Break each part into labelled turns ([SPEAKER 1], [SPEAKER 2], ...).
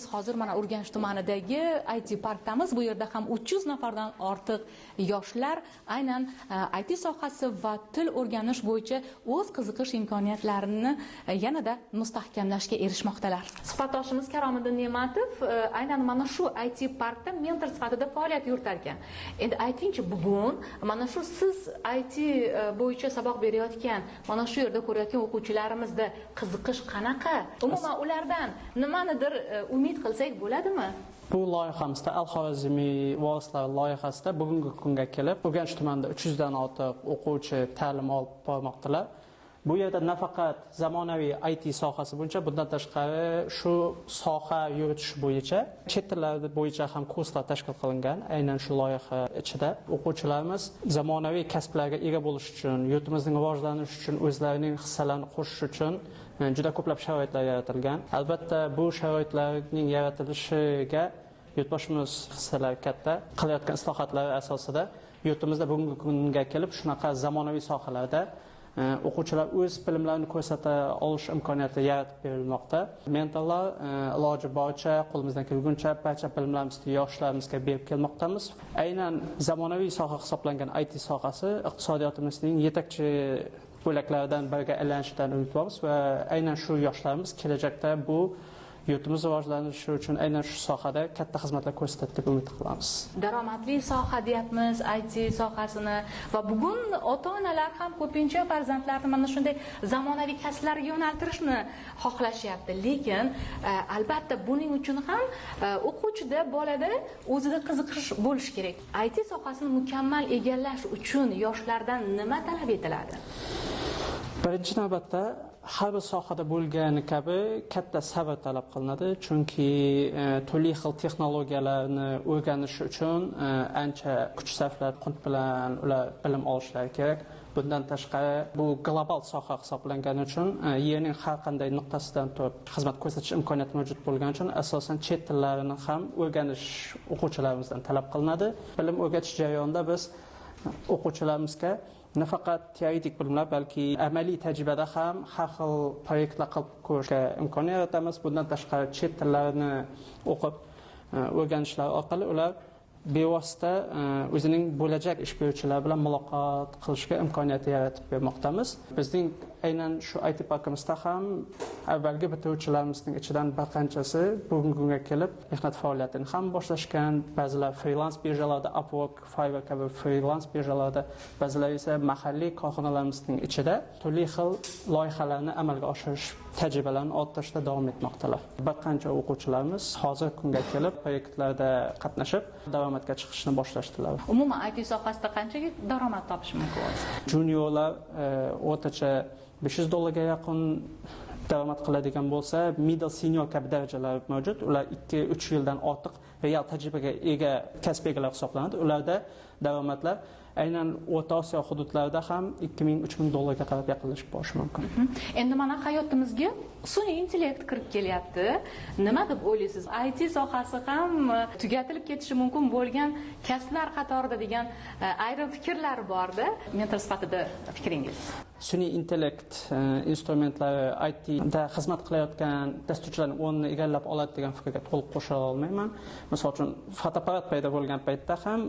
[SPEAKER 1] biz hozir mana Urganch tumanidagi IT parkdamiz. Bu yerda ham 300 nafardan ortiq yoshlar aynan IT sohasi va til o'rganish bo'yicha o'z qiziqish imkoniyatlarini yanada mustahkamlashga erishmoqdalar. Suhbatdoshimiz Karomiddin Ne'matov aynan mana shu IT parkda mentor sifatida faoliyat yuritar ekan. Endi aytingchi, bugun mana shu siz IT bo'yicha saboq berayotgan, mana shu yerda ko'rayotgan o'quvchilarimizda qiziqish qanaqa? Umuman ulardan nimanidir umid qilsak bo'ladimi?
[SPEAKER 2] Bu loyihamizda Al-Xorazmiy vorislar loyihasida bugungi kunga kelib, Urganch tumanida 300 dan ortiq o'quvchi ta'lim olib bormoqdalar. Bu yerda nafaqat zamonaviy IT sohasi bo'yicha, bundan tashqari shu soha yuritish bo'yicha chet tillari bo'yicha ham kurslar tashkil qilingan. Aynan shu loyiha ichida o'quvchilarimiz zamonaviy kasblarga ega bo'lish uchun, yurtimizning rivojlanishi uchun, o'zlarining hissalarini qo'shish uchun juda ko'plab sharoitlar yaratilgan. Albatta, bu sharoitlarning yaratilishiga yurtboshimiz hissalari katta. Qilayotgan islohotlar asosida yurtimizda bugungi kunga kelib shunaqa zamonaviy sohalarda o'quvchilar o'z bilimlarini ko'rsata olish imkoniyati yaratib berilmoqda. Mentorlar iloji boricha qo'limizdan kelguncha barcha bilimlarimizni yoshlarimizga berib kelmoqdamiz. Aynan zamonaviy soha hisoblangan IT sohasi iqtisodiyotimizning yetakchi bo'laklaridan biriga aylanishidan umid bormiz va aynan shu yoshlarimiz kelajakda bu yurtimiz rivojlanishi uchun aynan shu sohada katta xizmatlar ko'rsatadi deb umid qilamiz.
[SPEAKER 1] Daromadli soha deyapmiz IT sohasini va bugun ota-onalar ham ko'pincha farzandlarini mana shunday zamonaviy kasblarga yo'naltirishni xohlashyapti. Lekin albatta buning uchun ham o'quvchida, bolada o'zida qiziqish bo'lishi kerak. IT sohasini mukammal egallash uchun yoshlardan nima talab etiladi?
[SPEAKER 2] Birinchi navbatda har bir sohada bo'lgani kabi katta sabr talab qilinadi, chunki turli xil texnologiyalarni o'rganish uchun ancha kuch sarflab qunt bilan ular bilim olishlari kerak. Bundan tashqari bu global soha hisoblangani uchun yerning har qanday nuqtasidan turib xizmat ko'rsatish imkoniyati mavjud bo'lgani uchun asosan chet tillarini ham o'rganish o'quvchilarimizdan talab qilinadi. Bilim o'rgatish jarayonida biz o'quvchilarimizga nafaqat teoretik bilimlar, balki amaliy tajribada ham har xil proyektlar qilib ko'rishga imkoniyat yaratamiz. Bundan tashqari chet tillarini o'qib o'rganishlar orqali ular bevosita o'zining bo'lajak ish beruvchilar bilan muloqot qilishga imkoniyat yaratib bermoqdamiz. Bizning aynan shu IT parkimizda ham avvalgi bitiruvchilarimizning ichidan bir qanchasi bugungi kunga kelib mehnat faoliyatini ham boshlashgan. Ba'zilar freelance birjalarda, Upwork, Fiverr kabi freelance birjalarda, ba'zilar esa mahalliy korxonalarimizning ichida turli xil loyihalarni amalga oshirish tajribalarini orttirishda davom etmoqdalar. Bir qancha o'quvchilarimiz hozir kunga kelib proyektlarda qatnashib daromadga chiqishni boshlashdilar.
[SPEAKER 1] Umuman IT sohasida qanchaga daromad topish mumkin?
[SPEAKER 2] Juniorlar o'rtacha $500 yaqin daromad qiladigan bo'lsa, middle senior kabi darajalar mavjud. Ular 2-3 yildan ortiq real tajribaga ega kasb egalari hisoblanadi. Ularda daromadlar aynan O'rta Osiyo hududlarida ham $2000-3000 ga qarab yaqinlashib borishi mumkin.
[SPEAKER 1] Endi mana hayotimizga sun'iy intellekt kirib kelyapti. Nima deb o'ylaysiz? IT sohasi ham tugatilib ketishi mumkin bo'lgan kasblar qatorida degan ayrim fikrlar bor-da. Mentor sifatida fikringiz?
[SPEAKER 2] Sun'iy intellekt instrumentlari ITda xizmat qilayotgan dasturchilarning o'rnini egallab oladi degan fikrga to'liq qo'shila olmayman. Misol uchun fotoapparat paydo bo'lgan paytda ham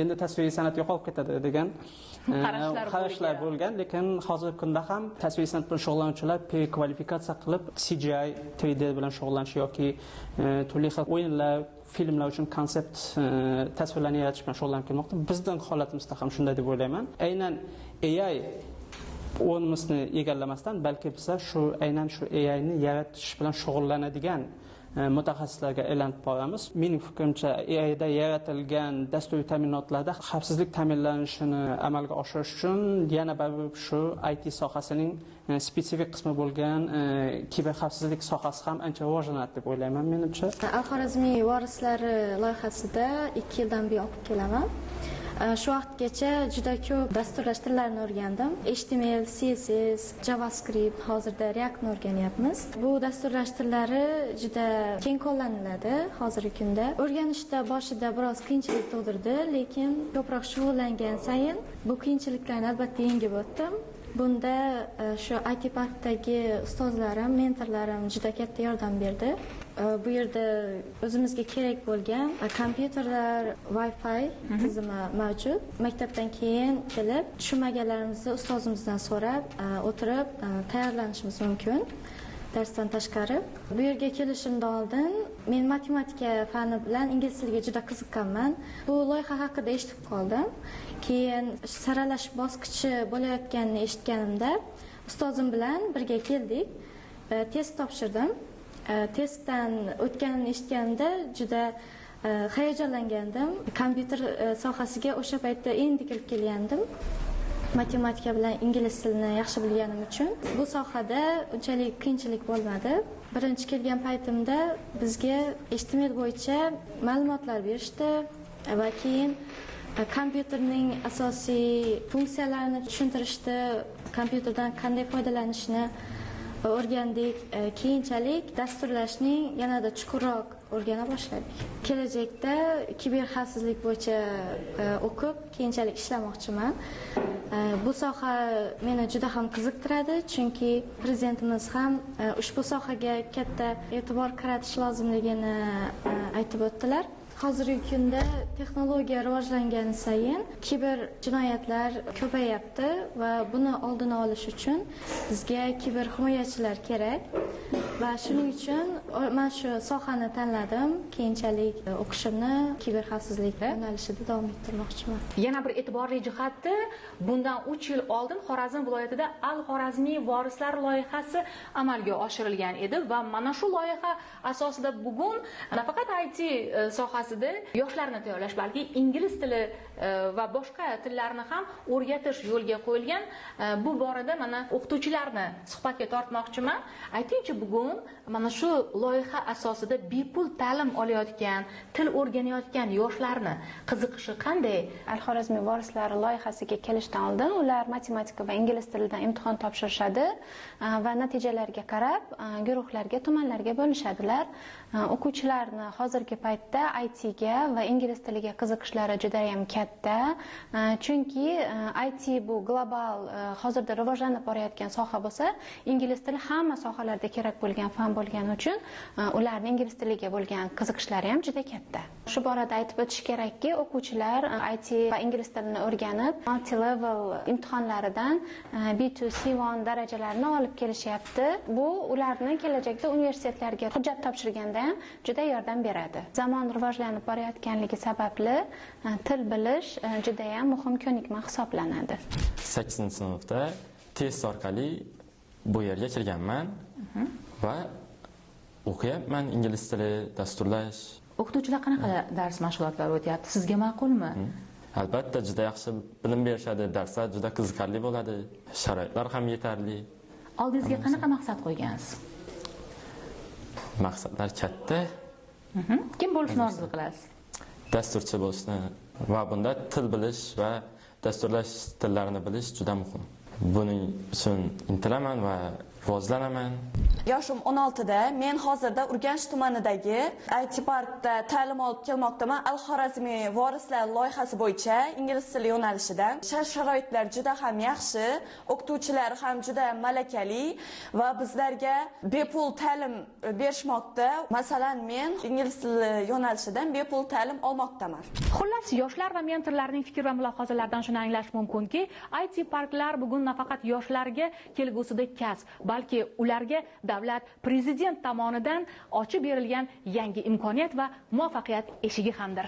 [SPEAKER 2] endi tasviriy san'at yo'qolib ketadi degan qarashlar bo'lgan, lekin hozirgi kunda ham tasviriy san'at bilan shug'ullanuvchilar prekvalifikatsiya qilib CGI, 3D bilan shug'ullanish yoki turli xil o'yinlar, filmlar uchun konsept tasvirlarni yaratish bilan shug'ullanib kelmoqda. Bizning holatimizda ham shunday deb o'ylayman. Aynan AI o'rnimizni egallamasdan, balki biz aynan shu AI ni yaratish bilan shug'ullanadigan mutaxassislarga aylanib boramiz. Mening fikrimcha, AI da yaratilgan dasturiy ta'minotlarda xavfsizlik ta'minlanishini amalga oshirish uchun yana bir shu IT sohasining spetsifik qismi bo'lgan kiberxavfsizlik sohasi ham ancha rivojlanadi deb o'ylayman menimcha.
[SPEAKER 3] Al-Xorazmiy vorislari loyihasida 2 yildan beri o'qib kelaman. Shu vaqtgacha juda ko'p dasturlash tillarini o'rgandim. HTML, CSS, JavaScript, hozirda React'ni o'rganyapmiz. Bu dasturlash tillari juda keng qo'llaniladi hozirgi kunda. O'rganishda boshida biroz qiyinchilik tug'dirdi, lekin ko'proq shug'ullangan sayin bu qiyinchiliklarni albatta yengib o'tdim. Bunda shu IT parkdagi ustozlarim, mentorlarim juda katta yordam berdi. Bu yerda o'zimizga kerak bo'lgan kompyuterlar, Wi-Fi tizimi mavjud. Maktabdan keyin kelib, tushunmaganlarimizni ustozimizdan so'rab, o'tirib tayyorlanishimiz mumkin. Darsdan tashqari. Bu yerga kelishimdan oldin men matematika fani bilan ingliz tiliga juda qiziqqanman. Bu loyiha haqida eshitib qoldim. Keyin saralash bosqichi bo'layotganini eshitganimda ustozim bilan birga keldik. Test topshirdim. Testdan o'tganimni eshitganimda juda hayajonlangandim. Kompyuter sohasiga o'sha paytda endi kirib kelgandim. Matematika bilan ingliz tilini yaxshi bilganim uchun bu sohada unchalik qiyinchilik bo'lmadi. Birinchi kelgan paytimda bizga HTML bo'yicha ma'lumotlar berishdi va keyin kompyuterning asosiy funksiyalarini tushuntirishdi, kompyuterdan qanday foydalanishni o'rgandik. Keyinchalik dasturlashning yanada chuqurroq o'rgana boshladik. Kelajakda kiber xavfsizlik bo'yicha o'qib, keyinchalik ishlamoqchiman. Bu soha meni juda ham qiziqtiradi, chunki prezidentimiz ham ushbu sohaga katta e'tibor qaratish lozimligini aytib o'tdilar. Hozirgi kunda texnologiya rivojlangani sayin kiber jinoyatlar ko'payapti va buni oldini olish uchun bizga kiber himoyachilar kerak. Va shuning uchun men shu sohani tanladim. Keyinchalik o'qishimni kiber xavfsizlik yo'nalishida davom ettirmoqchiman.
[SPEAKER 1] Yana bir e'tiborli jihati, bundan 3 yil oldin Xorazm viloyatida Al-Xorazmiy vorislar loyihasi amalga oshirilgan edi va mana shu loyiha asosida bugun nafaqat IT sohasida yoshlarni tayyorlash, balki ingliz tili va boshqa tillarni ham o'rgatish yo'lga qo'yilgan. Bu borada mana o'qituvchilarni suhbatga tortmoqchiman. Aytingchi, bugun mana shu loyiha asosida bepul ta'lim olayotgan, til o'rganayotgan yoshlarni qiziqishi qanday?
[SPEAKER 4] Al-Xorazmiy vorislari loyihasiga kelishdan oldin ular matematika va ingliz tilidan imtihon topshirishadi va natijalarga qarab guruhlarga, tumanlarga bo'lishadilar. O'quvchilarni hozirgi paytda IT ga va ingliz tiliga qiziqishlari juda ham katta. Chunki IT bu global hozirda rivojlanib borayotgan soha bo'lsa, ingliz tili hamma sohalarda kerak bo'lgan fan bo'lgani uchun ularning ingliz tiliga bo'lgan qiziqishlari ham juda katta. Shu borada aytib o'tish kerakki, o'quvchilar IT va ingliz tilini o'rganib, multi-level imtihonlaridan B2, C1 darajalarini olib kelishyapti. Bu ularni kelajakda universitetlarga hujjat topshirganda ham juda yordam beradi. Zamon rivojlanib borayotganligi sababli til bilish juda ham muhim ko'nikma hisoblanadi.
[SPEAKER 5] 8-sinfda test orqali bu yerga kelganman va o'qiyapman ingliz tili, dasturlash.
[SPEAKER 1] O'qituvchilar qanaqa dars mashg'ulotlari o'tyapti? Sizga ma'qulmi?
[SPEAKER 5] Albatta juda yaxshi bilim berishadi, darslar juda qiziqarli bo'ladi, sharoitlar ham yetarli.
[SPEAKER 1] Oldingizga qanaqa maqsad qo'ygansiz?
[SPEAKER 5] Maqsadlar katta.
[SPEAKER 1] Kim bo'lishni orzu qilasiz?
[SPEAKER 5] Dasturchi bo'lishni va bunda til bilish va dasturlash tillarini bilish juda muhim. Buning uchun intilaman va rivojlanaman.
[SPEAKER 6] Yoshim 16 da, men hozirda Urganch tumanidagi IT parkda ta'lim olib kelmoqdaman. Al-Xorazmiy vorislar loyihasi bo'yicha ingliz tili yo'nalishida. Sharoitlar juda ham yaxshi, o'qituvchilar ham juda malakali va bizlarga bepul ta'lim berishmoqda. Masalan, men ingliz tili yo'nalishidan bepul ta'lim olmoqdaman.
[SPEAKER 1] Xullas, yoshlar va mentorlarning fikr va mulohazalaridan shuni anglash mumkinki, IT parklar bugun nafaqat yoshlarga kelgusida kasb, balki ularga davlat prezident tomonidan ochib berilgan yangi imkoniyat va muvaffaqiyat eshigi hamdir.